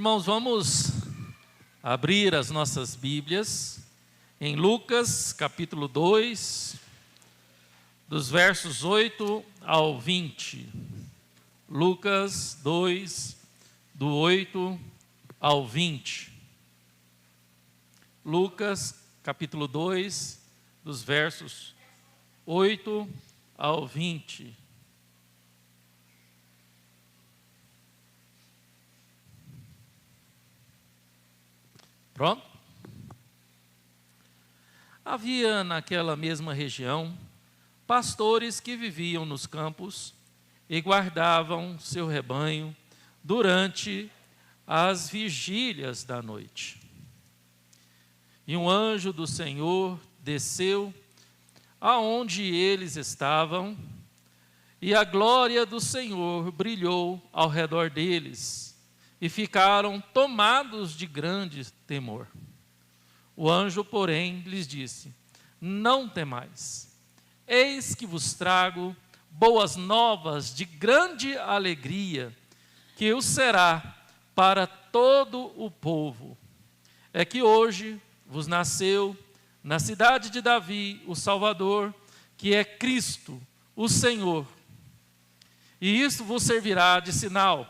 Irmãos, vamos abrir as nossas Bíblias em Lucas, capítulo 2, dos versos 8 ao 20. Lucas 2, do 8 ao 20. Lucas, capítulo 2, dos versos 8 ao 20. Pronto? Havia naquela mesma região pastores que viviam nos campos e guardavam seu rebanho durante as vigílias da noite. E um anjo do Senhor desceu aonde eles estavam, e a glória do Senhor brilhou ao redor deles, e ficaram tomados de grande temor. O anjo, porém, lhes disse: não temais, eis que vos trago boas novas de grande alegria, que o será para todo o povo. É que hoje vos nasceu na cidade de Davi o Salvador, que é Cristo, o Senhor. E isso vos servirá de sinal: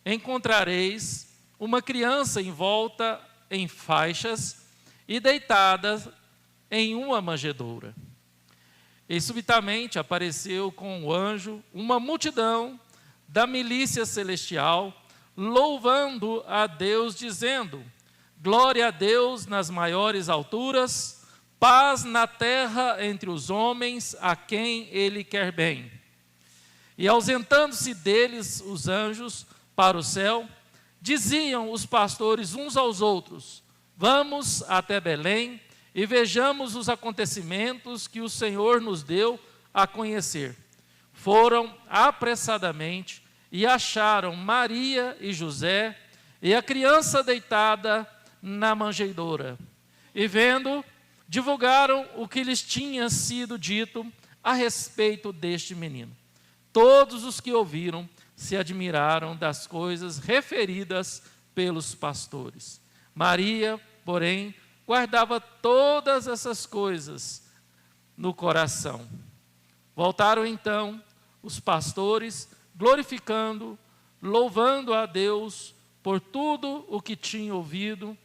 encontrareis uma criança envolta em faixas e deitada em uma manjedoura. E subitamente apareceu com o anjo uma multidão da milícia celestial, louvando a Deus, dizendo: glória a Deus nas maiores alturas, paz na terra entre os homens a quem Ele quer bem. E ausentando-se deles os anjos para o céu, diziam os pastores uns aos outros: vamos até Belém e vejamos os acontecimentos que o Senhor nos deu a conhecer. Foram apressadamente e acharam Maria e José e a criança deitada na manjedoura. E vendo, divulgaram o que lhes tinha sido dito a respeito deste menino. Todos os que ouviram se admiraram das coisas referidas pelos pastores. Maria, porém, guardava todas essas coisas no coração. Voltaram então os pastores, glorificando, louvando a Deus por tudo o que tinham ouvido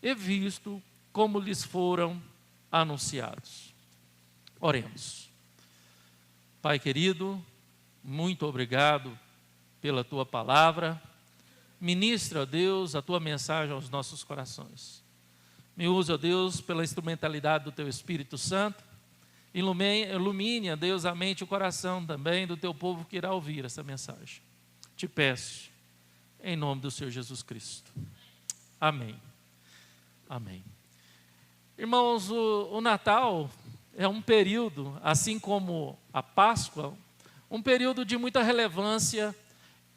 e visto, como lhes foram anunciados. Oremos. Pai querido, muito obrigado pela Tua palavra. Ministra, ó Deus, a Tua mensagem aos nossos corações. Me use, ó Deus, pela instrumentalidade do Teu Espírito Santo. Ilumine, ó Deus, a mente e o coração também do Teu povo que irá ouvir essa mensagem. Te peço, em nome do Senhor Jesus Cristo. Amém. Amém. Irmãos, o Natal é um período, assim como a Páscoa, um período de muita relevância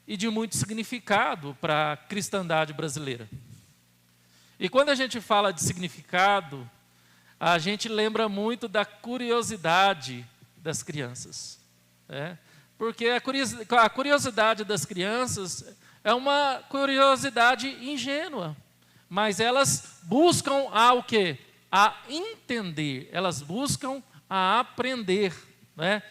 e de muito significado para a cristandade brasileira. E quando a gente fala de significado, a gente lembra muito da curiosidade das crianças, né? Porque a curiosidade das crianças é uma curiosidade ingênua, mas elas buscam o quê? A entender, elas buscam a aprender, né?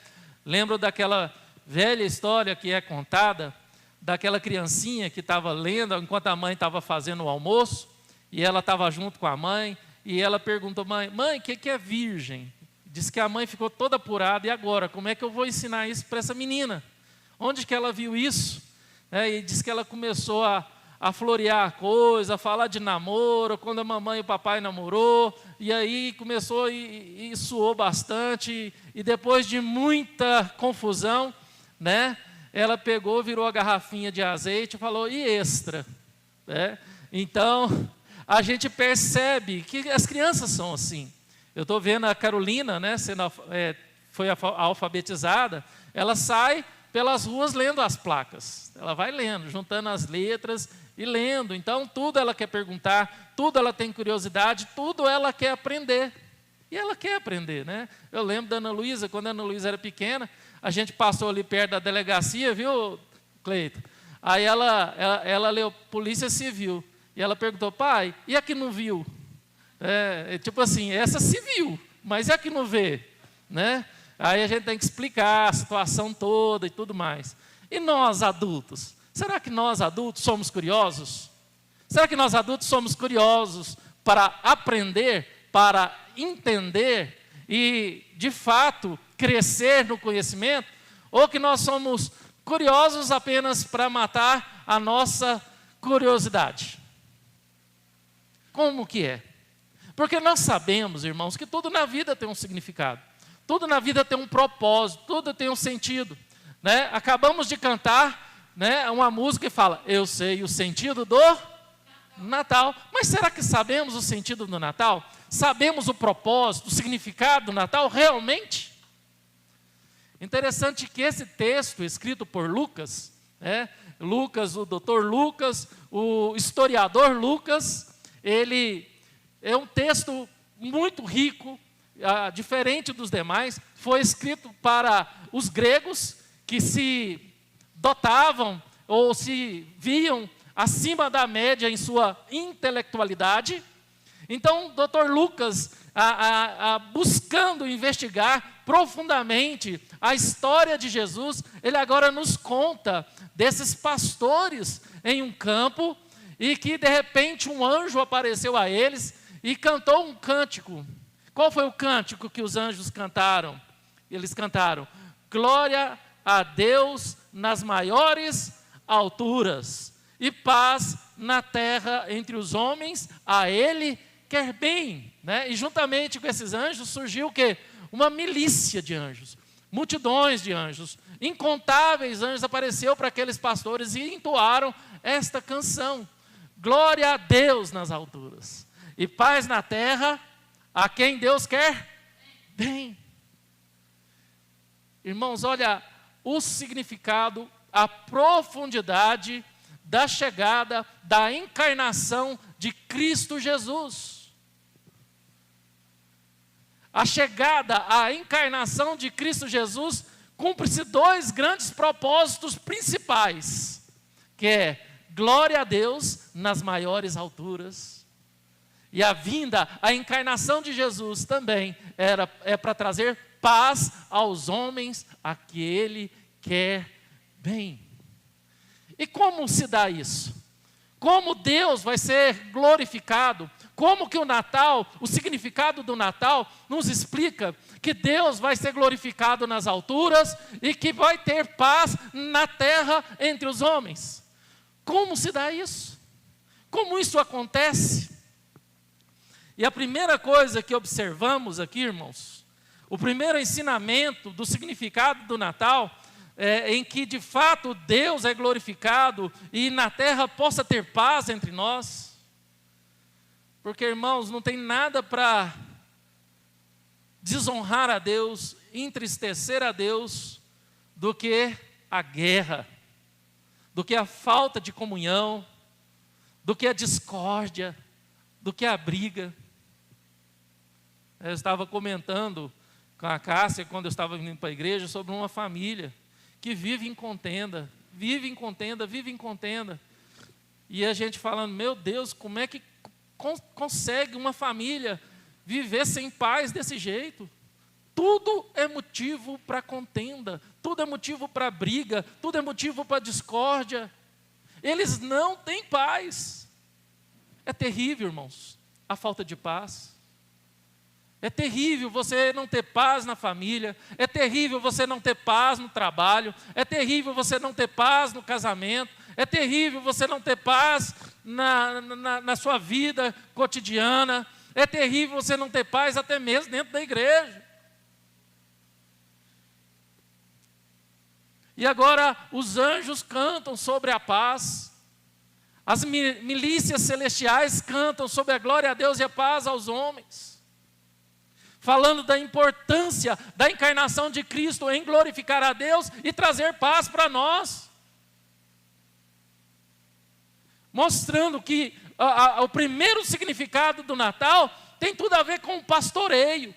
Lembro daquela velha história que é contada, daquela criancinha que estava lendo enquanto a mãe estava fazendo o almoço, e ela estava junto com a mãe, e ela perguntou: mãe, o que é virgem? Diz que a mãe ficou toda apurada: e agora, como é que eu vou ensinar isso para essa menina? Onde que ela viu isso? E diz que ela começou a florear a coisa, a falar de namoro, quando a mamãe e o papai namorou, e aí começou e suou bastante, e depois de muita confusão, né, ela pegou, virou a garrafinha de azeite e falou: e extra? Então, a gente percebe que as crianças são assim. Eu estou vendo a Carolina, né, foi alfabetizada, ela sai pelas ruas lendo as placas, ela vai lendo, juntando as letras e lendo. Então tudo ela quer perguntar, tudo ela tem curiosidade, tudo ela quer aprender. E ela quer aprender, né? Eu lembro da Ana Luísa, quando a Ana Luísa era pequena, a gente passou ali perto da delegacia, viu, Cleito? Aí ela leu Polícia Civil. E ela perguntou: pai, e a que não viu? Tipo assim, essa se viu, mas e a que não vê? Né? Aí a gente tem que explicar a situação toda e tudo mais. E nós adultos? Será que nós adultos somos curiosos? Será que nós adultos somos curiosos para aprender, para entender e, de fato, crescer no conhecimento? Ou que nós somos curiosos apenas para matar a nossa curiosidade? Como que é? Porque nós sabemos, irmãos, que tudo na vida tem um significado. Tudo na vida tem um propósito, tudo tem um sentido. Né? Acabamos de cantar, né, uma música que fala: eu sei o sentido do Natal. Mas será que sabemos o sentido do Natal? Sabemos o propósito, o significado do Natal realmente? Interessante que esse texto escrito por Lucas, Lucas, o doutor Lucas, o historiador Lucas, ele é um texto muito rico, diferente dos demais. Foi escrito para os gregos, que se dotavam ou se viam acima da média em sua intelectualidade. Então, o doutor Lucas, buscando investigar profundamente a história de Jesus, ele agora nos conta desses pastores em um campo, e que de repente um anjo apareceu a eles e cantou um cântico. Qual foi o cântico que os anjos cantaram? Eles cantaram: glória a Deus nas maiores alturas, e paz na terra entre os homens, a Ele quer bem. Né? E juntamente com esses anjos surgiu o quê? Uma milícia de anjos, multidões de anjos, incontáveis anjos apareceram para aqueles pastores e entoaram esta canção: glória a Deus nas alturas, e paz na terra a quem Deus quer bem. Irmãos, olha o significado, a profundidade da chegada, da encarnação de Cristo Jesus. A chegada, a encarnação de Cristo Jesus cumpre-se dois grandes propósitos principais, que é glória a Deus nas maiores alturas. E a vinda, a encarnação de Jesus também é para trazer paz aos homens a que Ele quer bem. E como se dá isso? Como Deus vai ser glorificado? Como que o Natal, o significado do Natal, nos explica que Deus vai ser glorificado nas alturas e que vai ter paz na terra entre os homens? Como se dá isso? Como isso acontece? E a primeira coisa que observamos aqui, irmãos, o primeiro ensinamento do significado do Natal, em que de fato Deus é glorificado e na terra possa ter paz entre nós. Porque, irmãos, não tem nada para desonrar a Deus, entristecer a Deus, do que a guerra, do que a falta de comunhão, do que a discórdia, do que a briga. Eu estava comentando com a Cássia, quando eu estava vindo para a igreja, sobre uma família que vive em contenda, vive em contenda, vive em contenda. E a gente falando: meu Deus, como é que consegue uma família viver sem paz desse jeito? Tudo é motivo para contenda, tudo é motivo para briga, tudo é motivo para discórdia. Eles não têm paz. É terrível, irmãos, a falta de paz. É terrível você não ter paz na família, é terrível você não ter paz no trabalho, é terrível você não ter paz no casamento, é terrível você não ter paz na sua vida cotidiana, é terrível você não ter paz até mesmo dentro da igreja. E agora os anjos cantam sobre a paz, as milícias celestiais cantam sobre a glória a Deus e a paz aos homens, falando da importância da encarnação de Cristo em glorificar a Deus e trazer paz para nós. Mostrando que o primeiro significado do Natal tem tudo a ver com o pastoreio.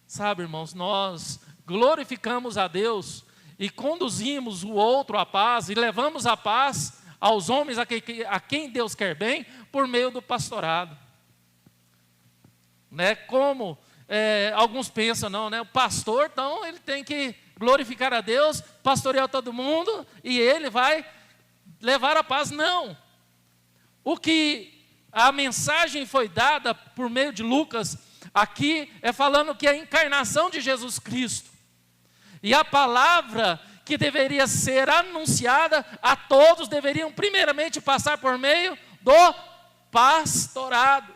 Sabe, irmãos, nós glorificamos a Deus e conduzimos o outro à paz e levamos a paz aos homens a quem Deus quer bem por meio do pastorado. Né? Como alguns pensam, não, né? O pastor, então, ele tem que glorificar a Deus, pastorear todo mundo e ele vai levar a paz. Não. O que a mensagem foi dada por meio de Lucas aqui é falando que a encarnação de Jesus Cristo e a palavra que deveria ser anunciada a todos deveriam primeiramente passar por meio do pastorado.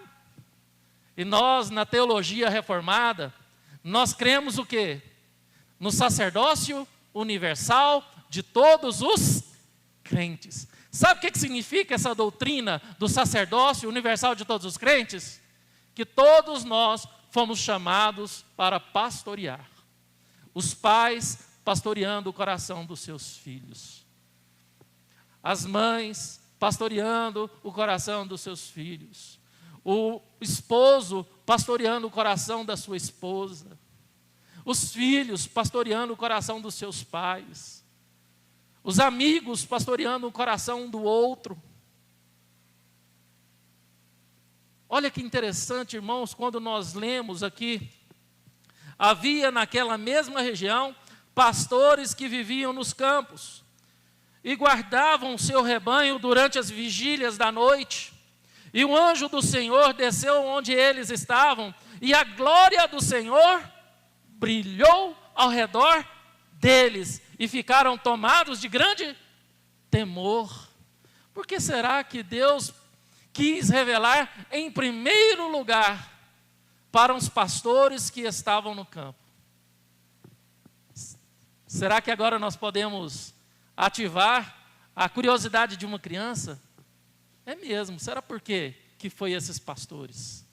E nós, na teologia reformada, nós cremos o quê? No sacerdócio universal de todos os crentes. Sabe o que significa essa doutrina do sacerdócio universal de todos os crentes? Que todos nós fomos chamados para pastorear. Os pais pastoreando o coração dos seus filhos. As mães pastoreando o coração dos seus filhos. O esposo pastoreando o coração da sua esposa. Os filhos pastoreando o coração dos seus pais. Os amigos pastoreando o coração um do outro. Olha que interessante, irmãos, quando nós lemos aqui, havia naquela mesma região pastores que viviam nos campos e guardavam o seu rebanho durante as vigílias da noite. E o anjo do Senhor desceu onde eles estavam, e a glória do Senhor brilhou ao redor deles, e ficaram tomados de grande temor. Por que será que Deus quis revelar em primeiro lugar para os pastores que estavam no campo? Será que agora nós podemos ativar a curiosidade de uma criança? É mesmo, será por quê que foi esses pastores?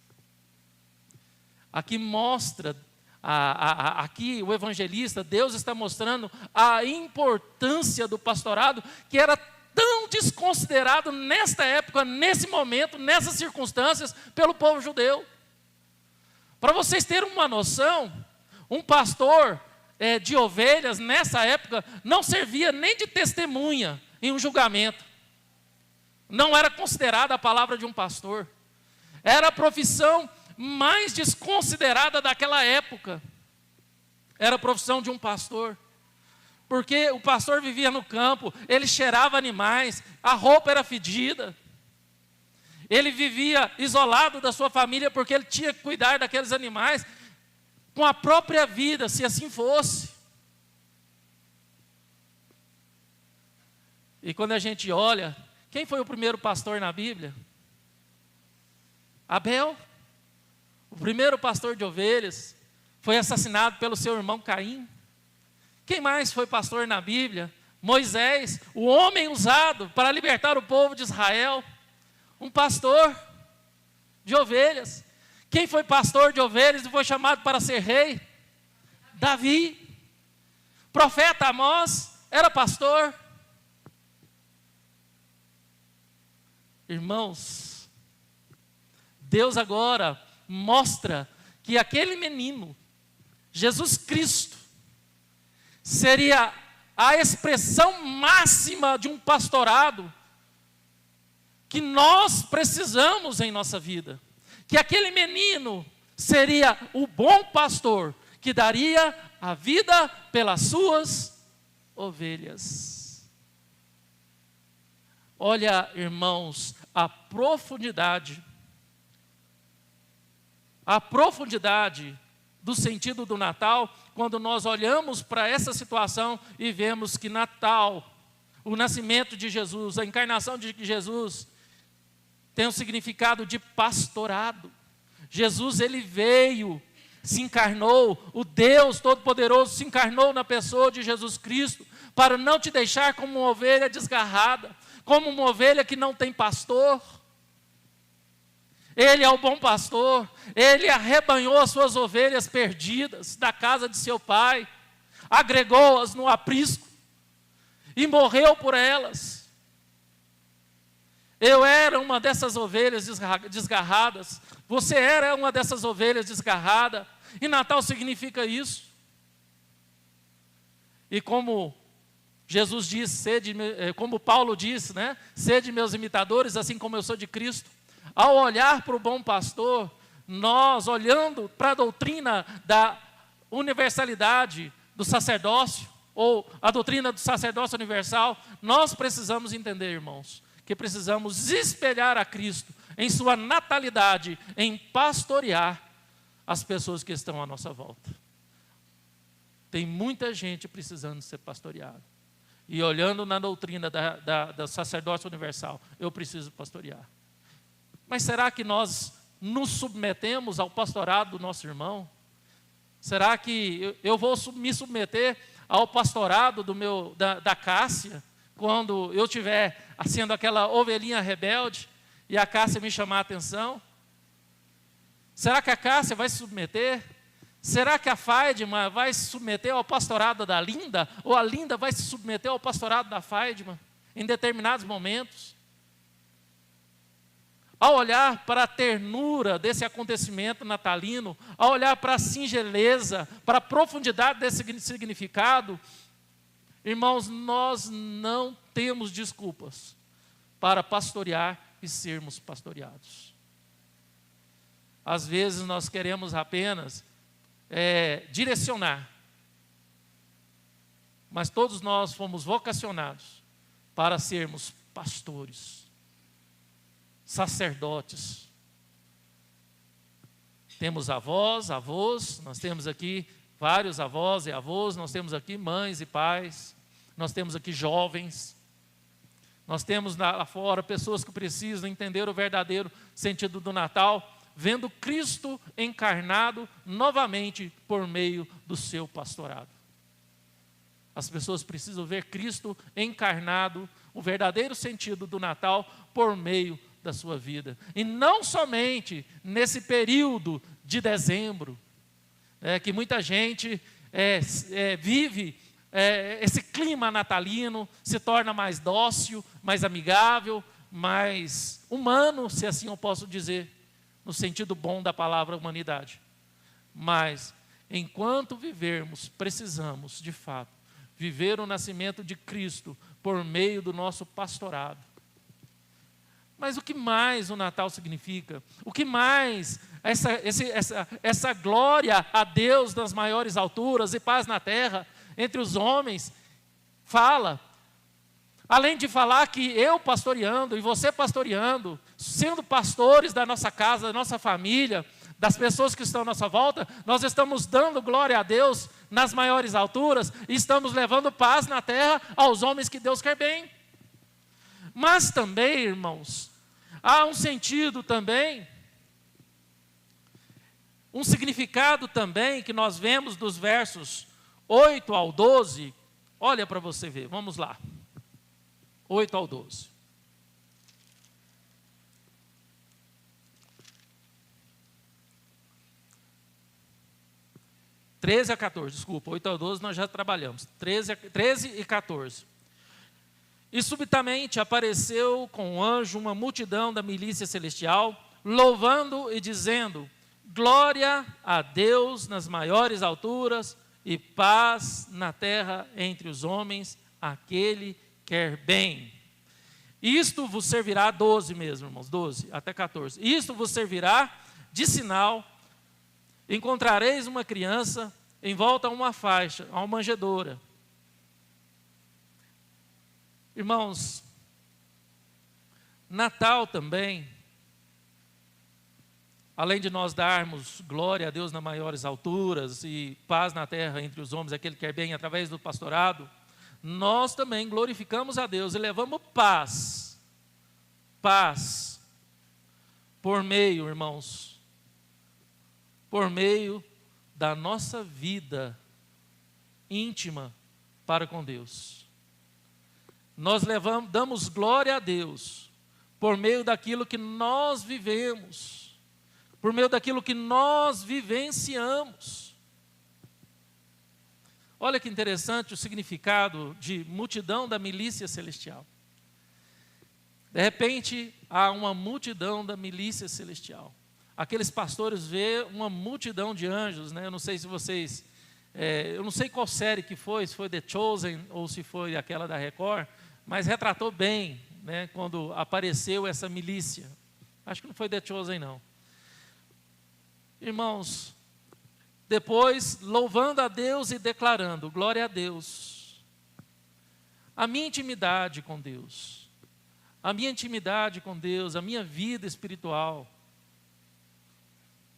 Aqui mostra, aqui o evangelista, Deus está mostrando a importância do pastorado, que era tão desconsiderado nesta época, nesse momento, nessas circunstâncias, pelo povo judeu. Para vocês terem uma noção, um pastor de ovelhas, nessa época, não servia nem de testemunha em um julgamento. Não era considerada a palavra de um pastor. Era a profissão mais desconsiderada daquela época. Era a profissão de um pastor. Porque o pastor vivia no campo, ele cheirava animais, a roupa era fedida. Ele vivia isolado da sua família porque ele tinha que cuidar daqueles animais com a própria vida, se assim fosse. E quando a gente olha, quem foi o primeiro pastor na Bíblia? Abel. O primeiro pastor de ovelhas foi assassinado pelo seu irmão Caim. Quem mais foi pastor na Bíblia? Moisés, o homem usado para libertar o povo de Israel. Um pastor de ovelhas. Quem foi pastor de ovelhas e foi chamado para ser rei? Davi. Profeta Amós era pastor. Irmãos, Deus agora mostra que aquele menino, Jesus Cristo, seria a expressão máxima de um pastorado que nós precisamos em nossa vida. Que aquele menino seria o bom pastor que daria a vida pelas suas ovelhas. Olha, irmãos, a profundidade do sentido do Natal, quando nós olhamos para essa situação e vemos que Natal, o nascimento de Jesus, a encarnação de Jesus, tem um significado de pastorado. Jesus, ele veio, se encarnou, o Deus Todo-Poderoso se encarnou na pessoa de Jesus Cristo, para não te deixar como uma ovelha desgarrada, como uma ovelha que não tem pastor. Ele é o bom pastor, ele arrebanhou as suas ovelhas perdidas da casa de seu pai, agregou-as no aprisco e morreu por elas. Eu era uma dessas ovelhas desgarradas, você era uma dessas ovelhas desgarradas, e Natal significa isso. E como Jesus diz, como Paulo disse, né? Sede meus imitadores, assim como eu sou de Cristo. Ao olhar para o bom pastor, nós olhando para a doutrina da universalidade do sacerdócio, ou a doutrina do sacerdócio universal, nós precisamos entender, irmãos, que precisamos espelhar a Cristo em sua natalidade, em pastorear as pessoas que estão à nossa volta. Tem muita gente precisando ser pastoreada. E olhando na doutrina da sacerdócio universal, eu preciso pastorear. Mas será que nós nos submetemos ao pastorado do nosso irmão? Será que eu vou me submeter ao pastorado da Cássia, quando eu estiver sendo aquela ovelhinha rebelde e a Cássia me chamar a atenção? Será que a Cássia vai se submeter? Será que a Faidma vai se submeter ao pastorado da Linda? Ou a Linda vai se submeter ao pastorado da Faidma em determinados momentos? Ao olhar para a ternura desse acontecimento natalino, ao olhar para a singeleza, para a profundidade desse significado, irmãos, nós não temos desculpas para pastorear e sermos pastoreados. Às vezes nós queremos apenas direcionar, mas todos nós fomos vocacionados para sermos pastores, sacerdotes. Temos avós, nós temos aqui vários avós e avós, nós temos aqui mães e pais, nós temos aqui jovens, nós temos lá fora pessoas que precisam entender o verdadeiro sentido do Natal, vendo Cristo encarnado novamente por meio do seu pastorado. As pessoas precisam ver Cristo encarnado, o verdadeiro sentido do Natal, por meio da sua vida. E não somente nesse período de dezembro, que muita gente vive esse clima natalino, se torna mais dócil, mais amigável, mais humano, se assim eu posso dizer, no sentido bom da palavra humanidade. Mas, enquanto vivermos, precisamos, de fato, viver o nascimento de Cristo por meio do nosso pastorado. Mas o que mais o Natal significa? O que mais essa glória a Deus nas maiores alturas e paz na terra entre os homens fala? Além de falar que eu pastoreando e você pastoreando, sendo pastores da nossa casa, da nossa família, das pessoas que estão à nossa volta, nós estamos dando glória a Deus nas maiores alturas e estamos levando paz na terra aos homens que Deus quer bem. Mas também, irmãos, há um sentido também, um significado também que nós vemos dos versos 8 ao 12. Olha para você ver, vamos lá. 8 ao 12. (13 a 14), desculpa, 8 ao 12 nós já trabalhamos. 13 e 14. E subitamente apareceu com o anjo uma multidão da milícia celestial, louvando e dizendo: glória a Deus nas maiores alturas e paz na terra entre os homens, aquele quer bem. Isto vos servirá, 12 mesmo, irmãos, 12 até 14. Isto vos servirá de sinal: encontrareis uma criança envolta a uma faixa, a uma manjedoura. Irmãos, Natal também, além de nós darmos glória a Deus nas maiores alturas e paz na terra entre os homens, aquele que quer bem, através do pastorado, nós também glorificamos a Deus e levamos paz, por meio, irmãos, por meio da nossa vida íntima para com Deus. Nós damos glória a Deus por meio daquilo que nós vivemos, por meio daquilo que nós vivenciamos. Olha que interessante o significado de multidão da milícia celestial. De repente, há uma multidão da milícia celestial. Aqueles pastores vê uma multidão de anjos, né? Eu não sei se vocês eu não sei qual série que foi, se foi The Chosen ou se foi aquela da Record, mas retratou bem, né, quando apareceu essa milícia. Acho que não foi The Chosen, não. Irmãos, depois louvando a Deus e declarando, glória a Deus. A minha intimidade com Deus, a minha vida espiritual,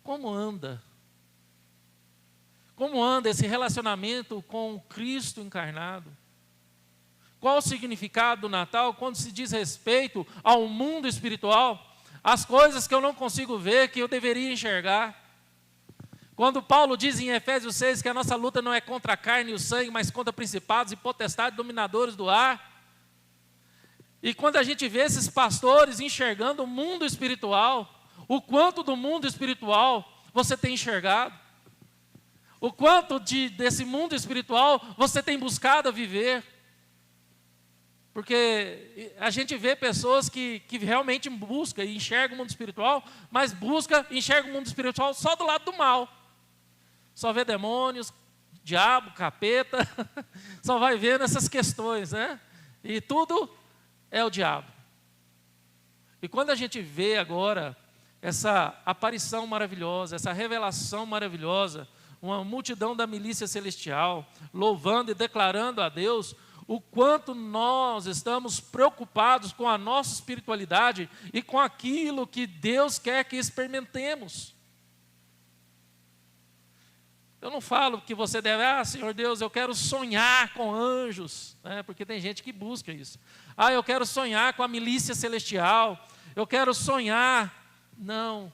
como anda? Como anda esse relacionamento com Cristo encarnado? Qual o significado do Natal quando se diz respeito ao mundo espiritual? As coisas que eu não consigo ver, que eu deveria enxergar. Quando Paulo diz em Efésios 6 que a nossa luta não é contra a carne e o sangue, mas contra principados e potestades dominadores do ar. E quando a gente vê esses pastores enxergando o mundo espiritual, o quanto do mundo espiritual você tem enxergado? O quanto desse mundo espiritual você tem buscado a viver? Porque a gente vê pessoas que realmente buscam e enxergam o mundo espiritual, mas enxergam o mundo espiritual só do lado do mal. Só vê demônios, diabo, capeta, só vai vendo essas questões, né? E tudo é o diabo. E quando a gente vê agora essa aparição maravilhosa, essa revelação maravilhosa, uma multidão da milícia celestial, louvando e declarando a Deus, o quanto nós estamos preocupados com a nossa espiritualidade e com aquilo que Deus quer que experimentemos. Eu não falo que você deve, Senhor Deus, eu quero sonhar com anjos, né? Porque tem gente que busca isso. Eu quero sonhar com a milícia celestial, eu quero sonhar. Não.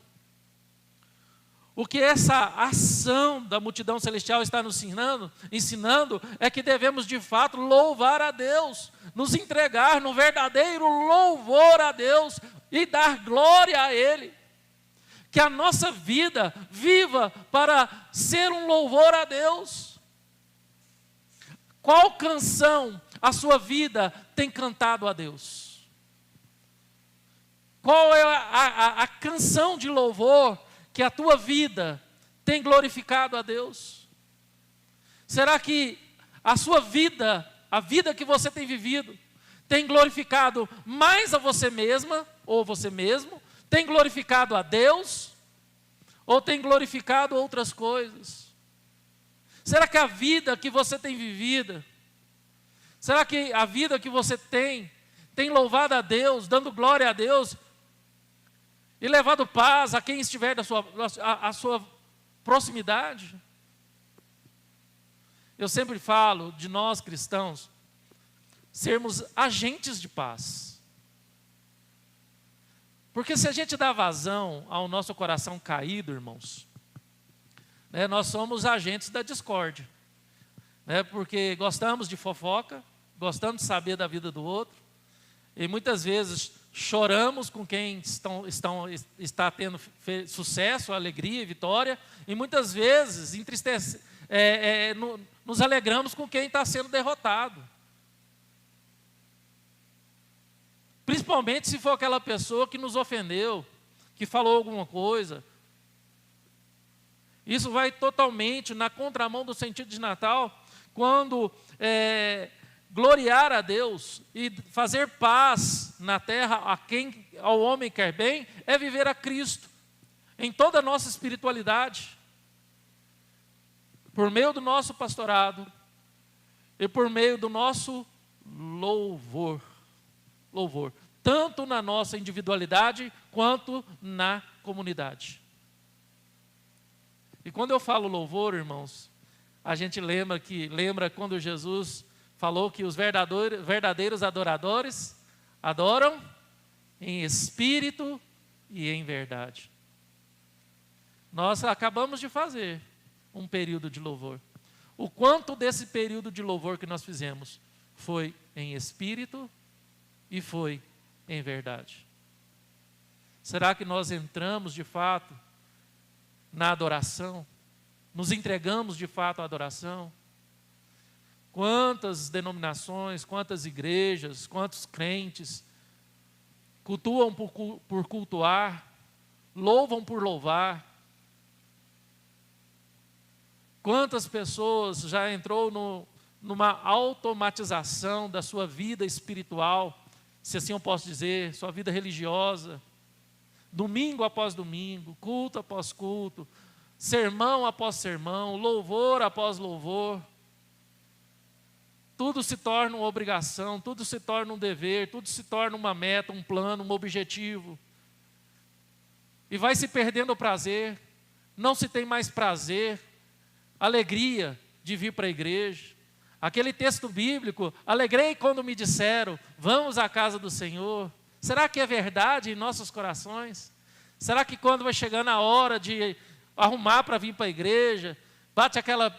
O que essa ação da multidão celestial está nos ensinando é que devemos de fato louvar a Deus, nos entregar no verdadeiro louvor a Deus e dar glória a Ele. Que a nossa vida viva para ser um louvor a Deus. Qual canção a sua vida tem cantado a Deus? Qual é a canção de louvor que a tua vida tem glorificado a Deus? Será que a sua vida, a vida que você tem vivido, tem glorificado mais a você mesma ou você mesmo? Tem glorificado a Deus? Ou tem glorificado outras coisas? Será que a vida que você tem vivido, será que a vida que você tem louvado a Deus, dando glória a Deus, e levado paz a quem estiver à sua proximidade? Eu sempre falo de nós cristãos sermos agentes de paz. Porque se a gente dá vazão ao nosso coração caído, irmãos, né, nós somos agentes da discórdia. Né, porque gostamos de fofoca, gostamos de saber da vida do outro, e muitas vezes choramos com quem está tendo sucesso, alegria e vitória, e muitas vezes nos alegramos com quem está sendo derrotado. Principalmente se for aquela pessoa que nos ofendeu, que falou alguma coisa. Isso vai totalmente na contramão do sentido de Natal, quando gloriar a Deus e fazer paz na terra ao homem quer bem, é viver a Cristo, em toda a nossa espiritualidade, por meio do nosso pastorado e por meio do nosso louvor, tanto na nossa individualidade quanto na comunidade. E quando eu falo louvor, irmãos, a gente lembra quando Jesus falou que os verdadeiros adoradores adoram em espírito e em verdade. Nós acabamos de fazer um período de louvor. O quanto desse período de louvor que nós fizemos foi em espírito e foi em verdade? Será que nós entramos de fato na adoração? Nos entregamos de fato à adoração? Quantas denominações, quantas igrejas, quantos crentes cultuam por cultuar, louvam por louvar, Quantas pessoas já entrou numa automatização da sua vida espiritual, se assim eu posso dizer, sua vida religiosa, domingo após domingo, culto após culto, sermão após sermão, louvor após louvor. Tudo se torna uma obrigação, tudo se torna um dever, tudo se torna uma meta, um plano, um objetivo. E vai se perdendo o prazer, não se tem mais prazer, alegria de vir para a igreja. Aquele texto bíblico, alegrei quando me disseram, vamos à casa do Senhor. Será que é verdade em nossos corações? Será que quando vai chegando a hora de arrumar para vir para a igreja, bate aquela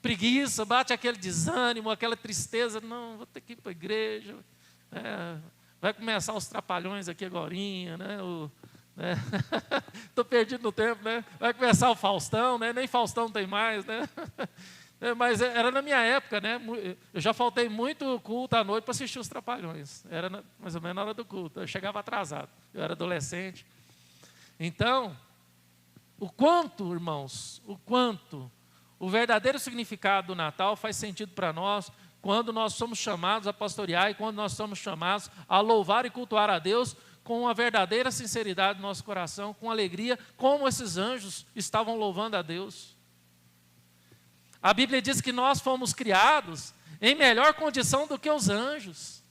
preguiça, bate aquele desânimo, aquela tristeza, não, vou ter que ir para a igreja, vai começar os trapalhões aqui agorinha, né? Estou perdido no tempo, né? Vai começar o Faustão, né? Nem Faustão tem mais, né? Mas era na minha época, né? Eu já faltei muito culto à noite para assistir os Trapalhões. Era mais ou menos na hora do culto. Eu chegava atrasado. Eu era adolescente. Então, o quanto, irmãos, o verdadeiro significado do Natal faz sentido para nós quando nós somos chamados a pastorear e quando nós somos chamados a louvar e cultuar a Deus com uma verdadeira sinceridade no nosso coração, com alegria, como esses anjos estavam louvando a Deus. A Bíblia diz que nós fomos criados em melhor condição do que os anjos.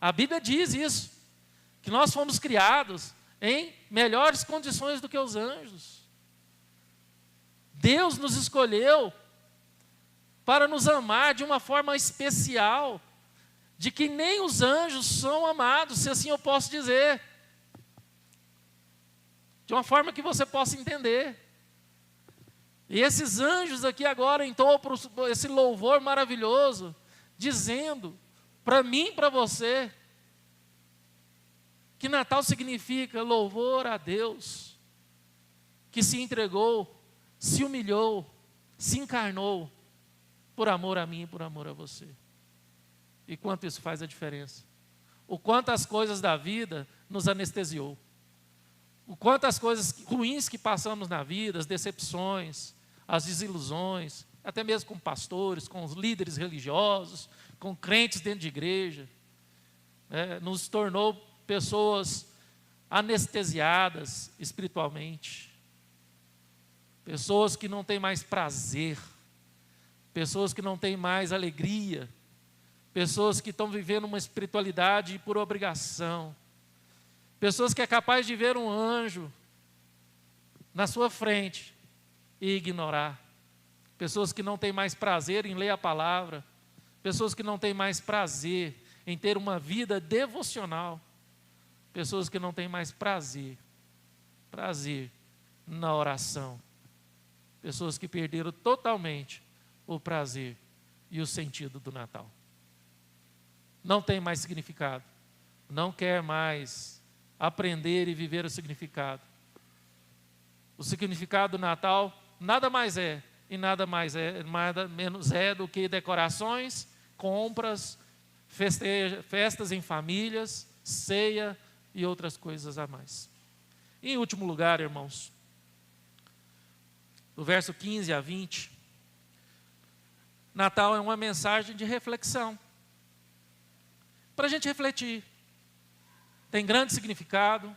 A Bíblia diz isso, que nós fomos criados em melhores condições do que os anjos. Deus nos escolheu para nos amar de uma forma especial, de que nem os anjos são amados, se assim eu posso dizer. De uma forma que você possa entender. E esses anjos aqui agora entoam esse louvor maravilhoso, dizendo para mim e para você, que Natal significa louvor a Deus, que se entregou, se humilhou, se encarnou, por amor a mim e por amor a você. E quanto isso faz a diferença. O quanto as coisas da vida nos anestesiou. O quanto as coisas ruins que passamos na vida, as decepções, as desilusões, até mesmo com pastores, com os líderes religiosos, com crentes dentro de igreja, nos tornou pessoas anestesiadas espiritualmente, pessoas que não têm mais prazer, pessoas que não têm mais alegria, pessoas que estão vivendo uma espiritualidade por obrigação, pessoas que é capaz de ver um anjo na sua frente e ignorar, pessoas que não têm mais prazer em ler a palavra, pessoas que não têm mais prazer em ter uma vida devocional, pessoas que não têm mais prazer na oração, pessoas que perderam totalmente o prazer e o sentido do Natal. Não tem mais significado, não quer mais aprender e viver o significado. O significado do Natal nada mais é, e nada menos é do que decorações, compras, festas em famílias, ceia e outras coisas a mais. E em último lugar, irmãos, do verso 15 a 20, Natal é uma mensagem de reflexão, para a gente refletir. Tem grande significado,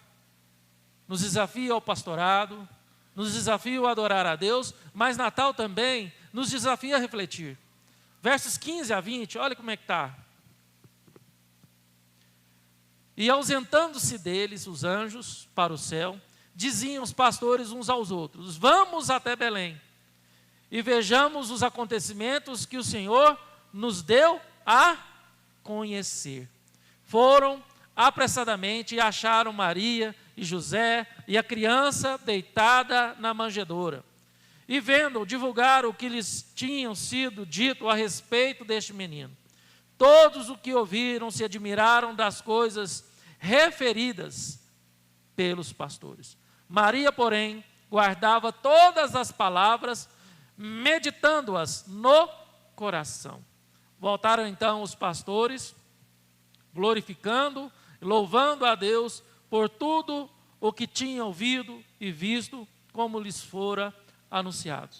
nos desafia ao pastorado, nos desafia a adorar a Deus, mas Natal também nos desafia a refletir. Versos 15 a 20, olha como é que está. E ausentando-se deles os anjos para o céu, diziam os pastores uns aos outros: vamos até Belém e vejamos os acontecimentos que o Senhor nos deu a conhecer. Foram apressadamente e acharam Maria e José e a criança deitada na manjedoura. E vendo, divulgaram o que lhes tinham sido dito a respeito deste menino. Todos os que ouviram se admiraram das coisas referidas pelos pastores. Maria, porém, guardava todas as palavras, meditando-as no coração. Voltaram então os pastores, glorificando, louvando a Deus por tudo o que tinham ouvido e visto, como lhes fora anunciado.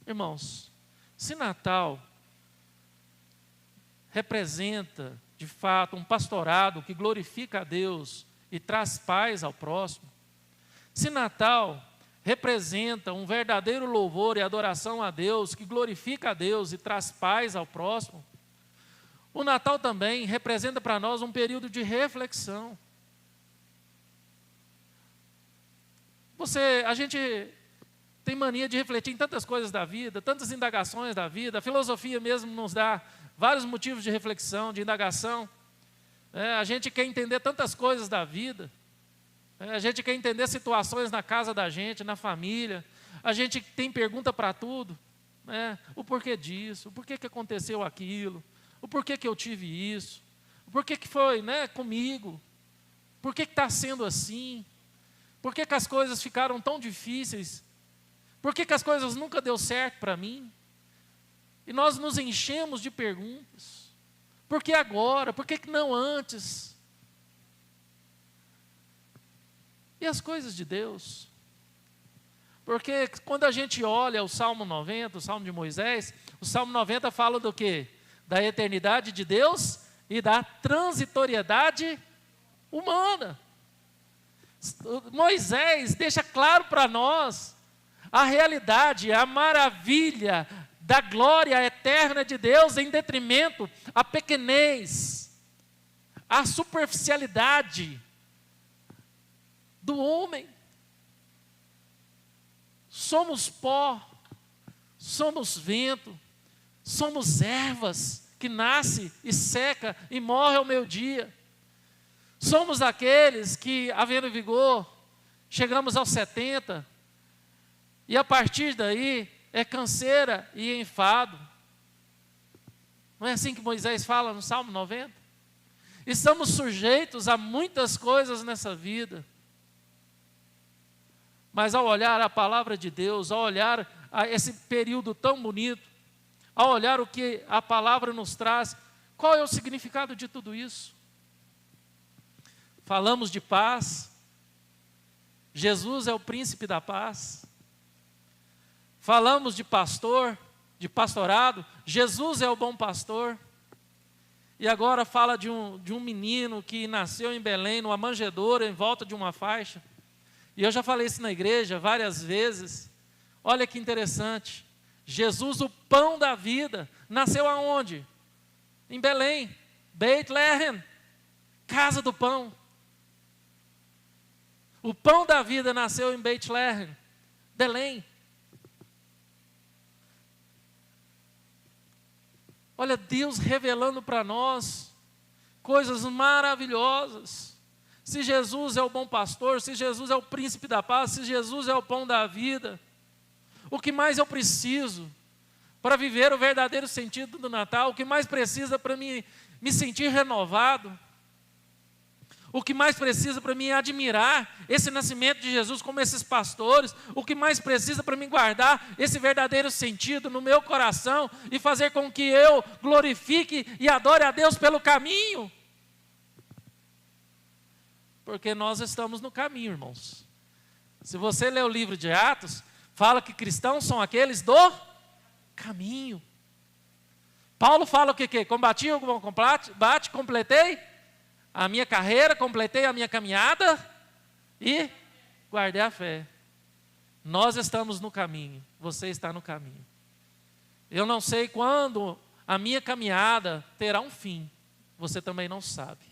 Irmãos, se Natal representa, de fato, um pastorado que glorifica a Deus e traz paz ao próximo, se Natal representa um verdadeiro louvor e adoração a Deus, que glorifica a Deus e traz paz ao próximo, o Natal também representa para nós um período de reflexão. A gente tem mania de refletir em tantas coisas da vida, tantas indagações da vida, a filosofia mesmo nos dá vários motivos de reflexão, de indagação. A gente quer entender tantas coisas da vida, a gente quer entender situações na casa da gente, na família, a gente tem pergunta para tudo, o porquê disso, o porquê que aconteceu aquilo, o porquê que eu tive isso, o porquê que foi comigo, por que está sendo assim, por que as coisas ficaram tão difíceis, por que as coisas nunca deu certo para mim, e nós nos enchemos de perguntas, por que agora, por que não antes? E as coisas de Deus? Porque quando a gente olha o Salmo 90, o Salmo de Moisés, o Salmo 90 fala do quê? Da eternidade de Deus e da transitoriedade humana. Moisés deixa claro para nós a realidade, a maravilha da glória eterna de Deus em detrimento à pequenez, à superficialidade do homem. Somos pó, somos vento, somos ervas que nasce e seca e morre ao meio-dia. Somos aqueles que, havendo vigor, chegamos aos 70, e a partir daí é canseira e enfado. Não é assim que Moisés fala no Salmo 90? Estamos sujeitos a muitas coisas nessa vida, mas ao olhar a palavra de Deus, ao olhar a esse período tão bonito, ao olhar o que a palavra nos traz, qual é o significado de tudo isso? Falamos de paz, Jesus é o príncipe da paz. Falamos de pastor, de pastorado, Jesus é o bom pastor. E agora fala de um menino que nasceu em Belém, numa manjedoura, em volta de uma faixa. E eu já falei isso na igreja várias vezes. Olha que interessante. Jesus, o pão da vida, nasceu aonde? Em Belém, Beit Lehem, casa do pão. O pão da vida nasceu em Beit Lehem, Belém. Olha, Deus revelando para nós coisas maravilhosas. Se Jesus é o bom pastor, se Jesus é o príncipe da paz, se Jesus é o pão da vida, o que mais eu preciso para viver o verdadeiro sentido do Natal? O que mais precisa para me sentir renovado? O que mais precisa para mim admirar esse nascimento de Jesus como esses pastores? O que mais precisa para mim guardar esse verdadeiro sentido no meu coração e fazer com que eu glorifique e adore a Deus pelo caminho? Porque nós estamos no caminho, irmãos. Se você ler o livro de Atos, fala que cristãos são aqueles do caminho. Paulo fala o que? Combati o bom combate, completei a minha carreira, completei a minha caminhada e guardei a fé. Nós estamos no caminho, você está no caminho. Eu não sei quando a minha caminhada terá um fim, você também não sabe.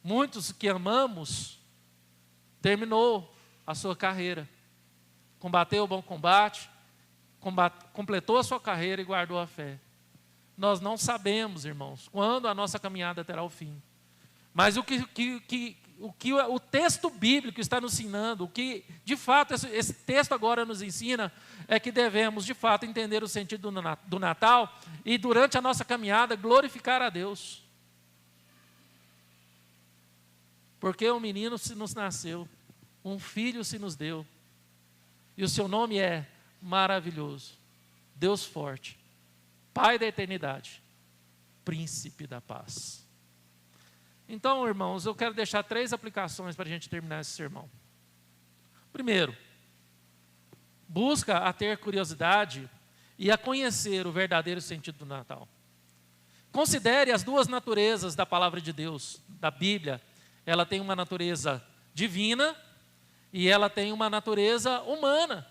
Muitos que amamos, terminou a sua carreira, combateu o bom combate, completou a sua carreira e guardou a fé. Nós não sabemos, irmãos, quando a nossa caminhada terá o fim. Mas o que o texto bíblico está nos ensinando, o que de fato esse texto agora nos ensina, é que devemos de fato entender o sentido do Natal e durante a nossa caminhada glorificar a Deus. Porque um menino se nos nasceu, um filho se nos deu, e o seu nome é maravilhoso, Deus forte, Pai da eternidade, Príncipe da paz. Então, irmãos, eu quero deixar 3 aplicações para a gente terminar esse sermão. Primeiro, busca a ter curiosidade e a conhecer o verdadeiro sentido do Natal. Considere as duas naturezas da palavra de Deus, da Bíblia. Ela tem uma natureza divina e ela tem uma natureza humana.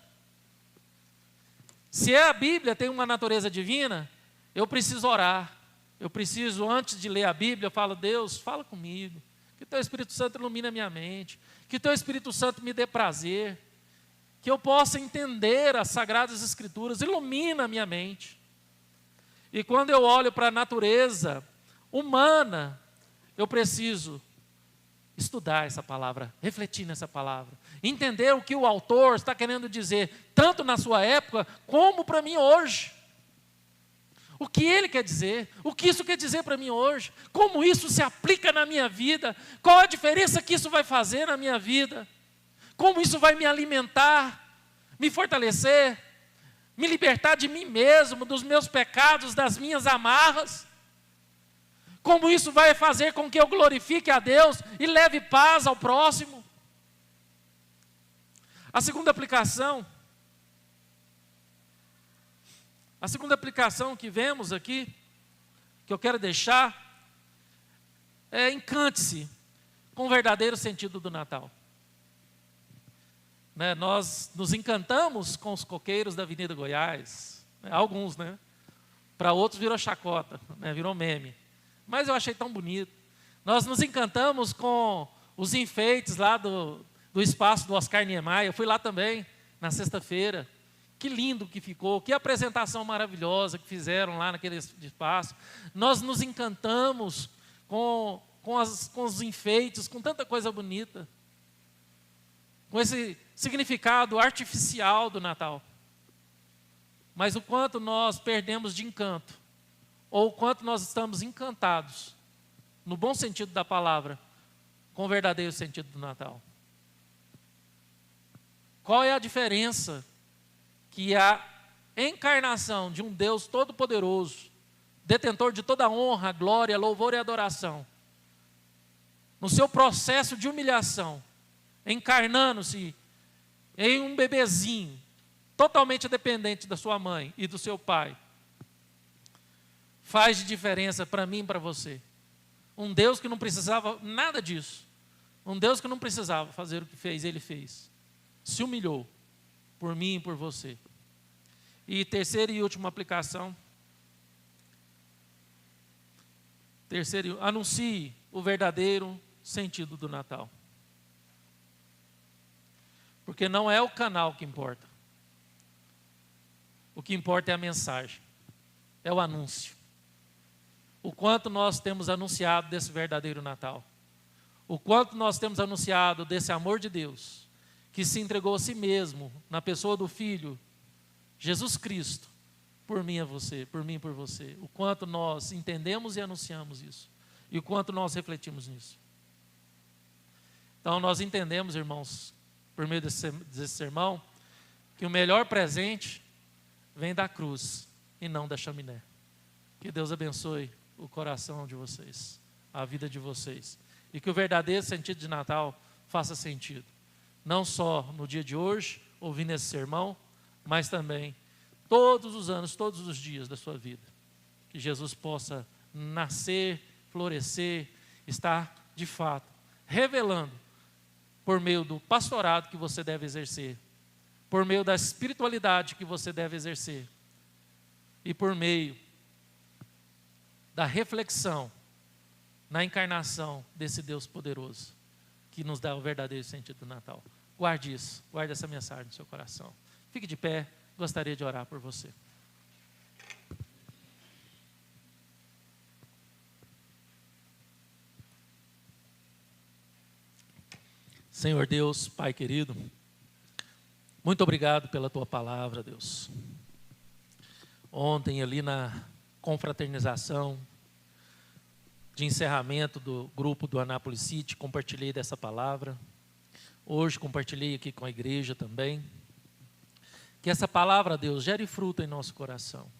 Se a Bíblia tem uma natureza divina, eu preciso orar. Eu preciso, antes de ler a Bíblia, eu falo: Deus, fala comigo. Que Teu Espírito Santo ilumine a minha mente. Que Teu Espírito Santo me dê prazer. Que eu possa entender as Sagradas Escrituras. Ilumina a minha mente. E quando eu olho para a natureza humana, eu preciso estudar essa palavra, refletir nessa palavra, entender o que o autor está querendo dizer, tanto na sua época, como para mim hoje. O que ele quer dizer, o que isso quer dizer para mim hoje, como isso se aplica na minha vida, qual a diferença que isso vai fazer na minha vida, como isso vai me alimentar, me fortalecer, me libertar de mim mesmo, dos meus pecados, das minhas amarras. Como isso vai fazer com que eu glorifique a Deus e leve paz ao próximo. A segunda aplicação que vemos aqui, que eu quero deixar, é: encante-se com o verdadeiro sentido do Natal. Nós nos encantamos com os coqueiros da Avenida Goiás, alguns, para outros virou chacota, virou meme, mas eu achei tão bonito. Nós nos encantamos com os enfeites lá do espaço do Oscar Niemeyer. Eu fui lá também, na sexta-feira. Que lindo que ficou, que apresentação maravilhosa que fizeram lá naquele espaço. Nós nos encantamos com os enfeites, com tanta coisa bonita, com esse significado artificial do Natal. Mas o quanto nós perdemos de encanto, ou o quanto nós estamos encantados, no bom sentido da palavra, com o verdadeiro sentido do Natal. Qual é a diferença que a encarnação de um Deus todo-poderoso, detentor de toda honra, glória, louvor e adoração, no seu processo de humilhação, encarnando-se em um bebezinho, totalmente dependente da sua mãe e do seu pai, faz de diferença para mim e para você. Um Deus que não precisava nada disso, um Deus que não precisava fazer o que fez, Ele fez. Se humilhou por mim e por você. E terceira e última aplicação. Anuncie o verdadeiro sentido do Natal. Porque não é o canal que importa. O que importa é a mensagem, é o anúncio. O quanto nós temos anunciado desse verdadeiro Natal. O quanto nós temos anunciado desse amor de Deus, que se entregou a si mesmo, na pessoa do Filho, Jesus Cristo, por mim e você, por mim e por você. O quanto nós entendemos e anunciamos isso. E o quanto nós refletimos nisso. Então nós entendemos, irmãos, por meio desse sermão, que o melhor presente vem da cruz e não da chaminé. Que Deus abençoe o coração de vocês, a vida de vocês. E que o verdadeiro sentido de Natal faça sentido. Não só no dia de hoje, ouvindo esse sermão, mas também todos os anos, todos os dias da sua vida. Que Jesus possa nascer, florescer, estar de fato revelando por meio do pastorado que você deve exercer, por meio da espiritualidade que você deve exercer e por meio da reflexão na encarnação desse Deus poderoso que nos dá o verdadeiro sentido do Natal. Guarde isso, guarde essa mensagem no seu coração. Fique de pé, gostaria de orar por você. Senhor Deus, Pai querido, muito obrigado pela Tua palavra, Deus. Ontem ali na confraternização de encerramento do grupo do Anápolis City, compartilhei dessa palavra. Hoje compartilhei aqui com a igreja também. Que essa palavra, Deus, gere fruto em nosso coração.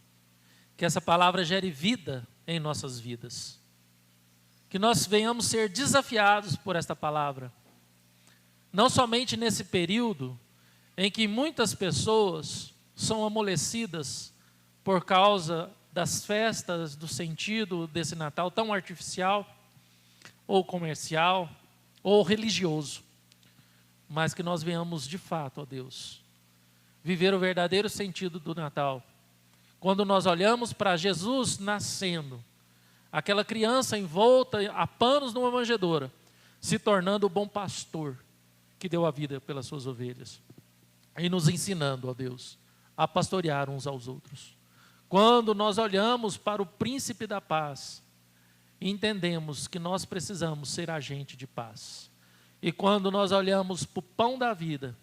Que essa palavra gere vida em nossas vidas. Que nós venhamos ser desafiados por esta palavra. Não somente nesse período em que muitas pessoas são amolecidas por causa das festas, do sentido desse Natal tão artificial, ou comercial, ou religioso, mas que nós venhamos de fato, ó Deus, viver o verdadeiro sentido do Natal. Quando nós olhamos para Jesus nascendo, aquela criança envolta a panos numa manjedoura, se tornando o bom pastor que deu a vida pelas suas ovelhas, e nos ensinando, ó Deus, a pastorear uns aos outros. Quando nós olhamos para o príncipe da paz, entendemos que nós precisamos ser agente de paz. E quando nós olhamos para o pão da vida,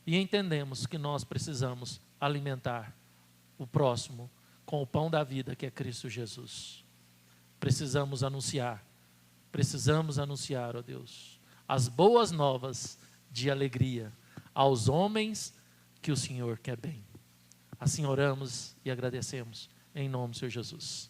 e entendemos que nós precisamos alimentar o próximo com o pão da vida, que é Cristo Jesus. Precisamos anunciar, ó Deus, as boas novas de alegria aos homens que o Senhor quer bem. Assim oramos e agradecemos, em nome do Senhor Jesus.